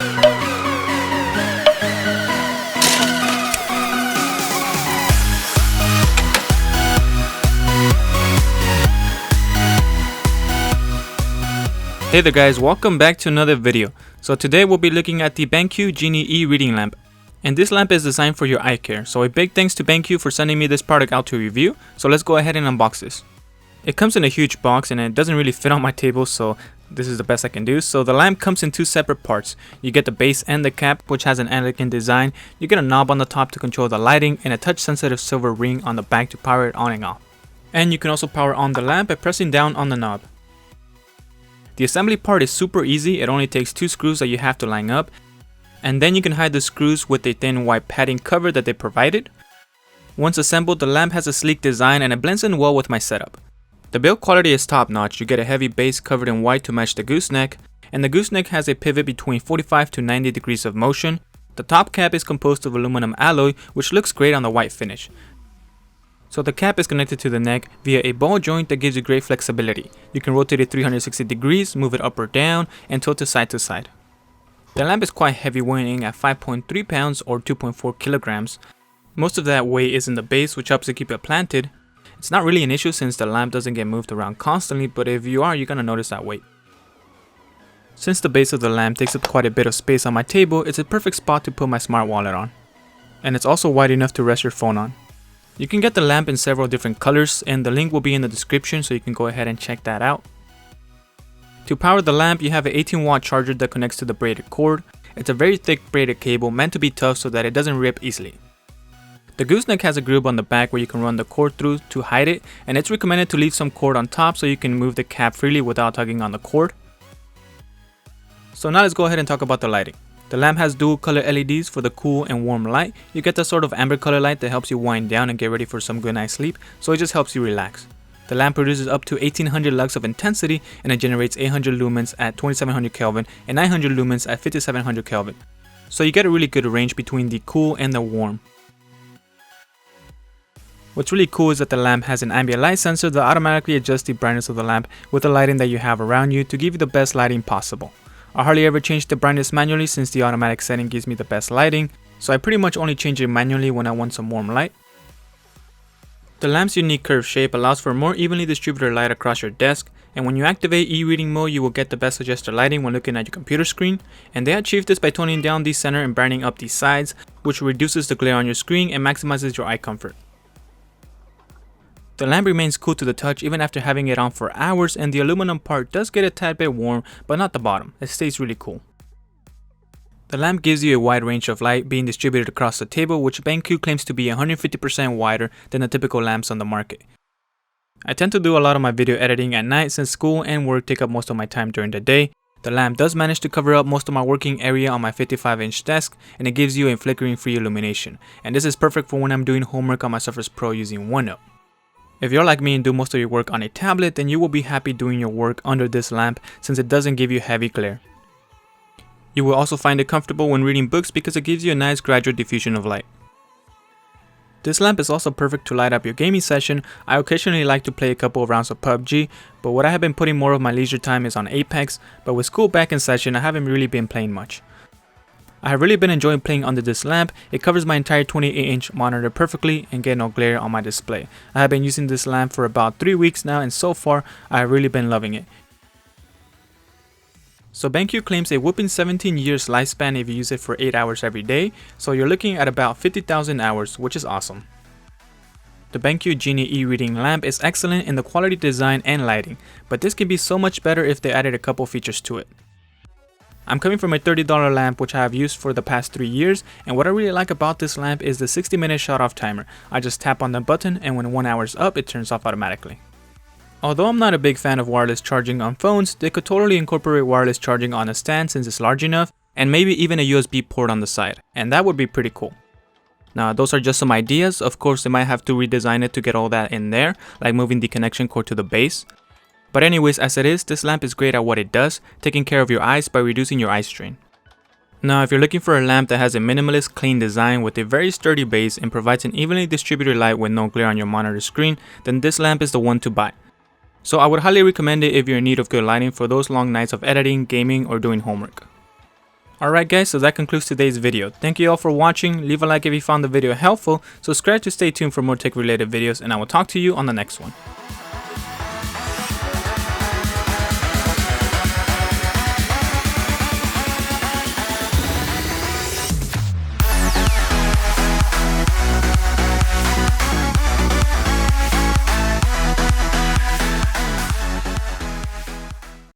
Hey there guys, welcome back to another video. So today we'll be looking at the BenQ Genie e-reading lamp. And this lamp is designed for your eye care. So a big thanks to BenQ for sending me this product out to review. So let's go ahead and unbox this. It comes in a huge box and it doesn't really fit on my table, so this is the best I can do. So the lamp comes in two separate parts. You get the base and the cap, which has an elegant design. You get a knob on the top to control the lighting and a touch sensitive silver ring on the back to power it on and off. And you can also power on the lamp by pressing down on the knob. The assembly part is super easy. It only takes two screws that you have to line up, and then you can hide the screws with a thin white padding cover that they provided. Once assembled, the lamp has a sleek design and it blends in well with my setup. The build quality is top notch. You get a heavy base covered in white to match the gooseneck, and the gooseneck has a pivot between 45 to 90 degrees of motion. The top cap is composed of aluminum alloy, which looks great on the white finish. So the cap is connected to the neck via a ball joint that gives you great flexibility. You can rotate it 360 degrees, move it up or down, and tilt it side to side. The lamp is quite heavy, weighing at 5.3 pounds or 2.4 kilograms. Most of that weight is in the base, which helps to keep it planted. It's not really an issue since the lamp doesn't get moved around constantly, but if you are, you're gonna notice that weight. Since the base of the lamp takes up quite a bit of space on my table, it's a perfect spot to put my smart wallet on. And it's also wide enough to rest your phone on. You can get the lamp in several different colors, and the link will be in the description, so you can go ahead and check that out. To power the lamp, you have an 18-watt charger that connects to the braided cord. It's a very thick braided cable meant to be tough so that it doesn't rip easily. The gooseneck has a groove on the back where you can run the cord through to hide it, and it's recommended to leave some cord on top so you can move the cap freely without tugging on the cord. So now let's go ahead and talk about the lighting. The lamp has dual color LEDs for the cool and warm light. You get the sort of amber color light that helps you wind down and get ready for some good night's sleep, so it just helps you relax. The lamp produces up to 1800 lux of intensity, and it generates 800 lumens at 2700 Kelvin and 900 lumens at 5700 Kelvin. So you get a really good range between the cool and the warm. What's really cool is that the lamp has an ambient light sensor that automatically adjusts the brightness of the lamp with the lighting that you have around you to give you the best lighting possible. I hardly ever change the brightness manually since the automatic setting gives me the best lighting, so I pretty much only change it manually when I want some warm light. The lamp's unique curved shape allows for more evenly distributed light across your desk, and when you activate e-reading mode you will get the best suggested lighting when looking at your computer screen, and they achieve this by toning down the center and brightening up the sides, which reduces the glare on your screen and maximizes your eye comfort. The lamp remains cool to the touch even after having it on for hours, and the aluminum part does get a tad bit warm, but not the bottom. It stays really cool. The lamp gives you a wide range of light being distributed across the table, which BenQ claims to be 150% wider than the typical lamps on the market. I tend to do a lot of my video editing at night since school and work take up most of my time during the day. The lamp does manage to cover up most of my working area on my 55-inch desk, and it gives you a flickering free illumination. And this is perfect for when I'm doing homework on my Surface Pro using OneNote. If you're like me and do most of your work on a tablet, then you will be happy doing your work under this lamp since it doesn't give you heavy glare. You will also find it comfortable when reading books because it gives you a nice gradual diffusion of light. This lamp is also perfect to light up your gaming session. I occasionally like to play a couple of rounds of PUBG, but what I have been putting more of my leisure time is on Apex, but with school back in session I haven't really been playing much. I have really been enjoying playing under this lamp. It covers my entire 28-inch monitor perfectly and get no glare on my display. I have been using this lamp for about 3 weeks now, and so far I have really been loving it. So BenQ claims a whopping 17 years lifespan if you use it for 8 hours every day, so you're looking at about 50,000 hours, which is awesome. The BenQ Genie e-reading lamp is excellent in the quality design and lighting, but this can be so much better if they added a couple features to it. I'm coming from a $30 lamp which I have used for the past 3 years, and what I really like about this lamp is the 60-minute shut off timer. I just tap on the button and when 1 hour is up it turns off automatically. Although I'm not a big fan of wireless charging on phones, they could totally incorporate wireless charging on a stand since it's large enough, and maybe even a USB port on the side, and that would be pretty cool. Now those are just some ideas. Of course they might have to redesign it to get all that in there, like moving the connection cord to the base. But anyways, as it is, this lamp is great at what it does, taking care of your eyes by reducing your eye strain. Now if you're looking for a lamp that has a minimalist, clean design with a very sturdy base and provides an evenly distributed light with no glare on your monitor screen, then this lamp is the one to buy. So I would highly recommend it if you're in need of good lighting for those long nights of editing, gaming, or doing homework. Alright guys, so that concludes today's video. Thank you all for watching. Leave a like if you found the video helpful, subscribe to stay tuned for more tech related videos, and I will talk to you on the next one.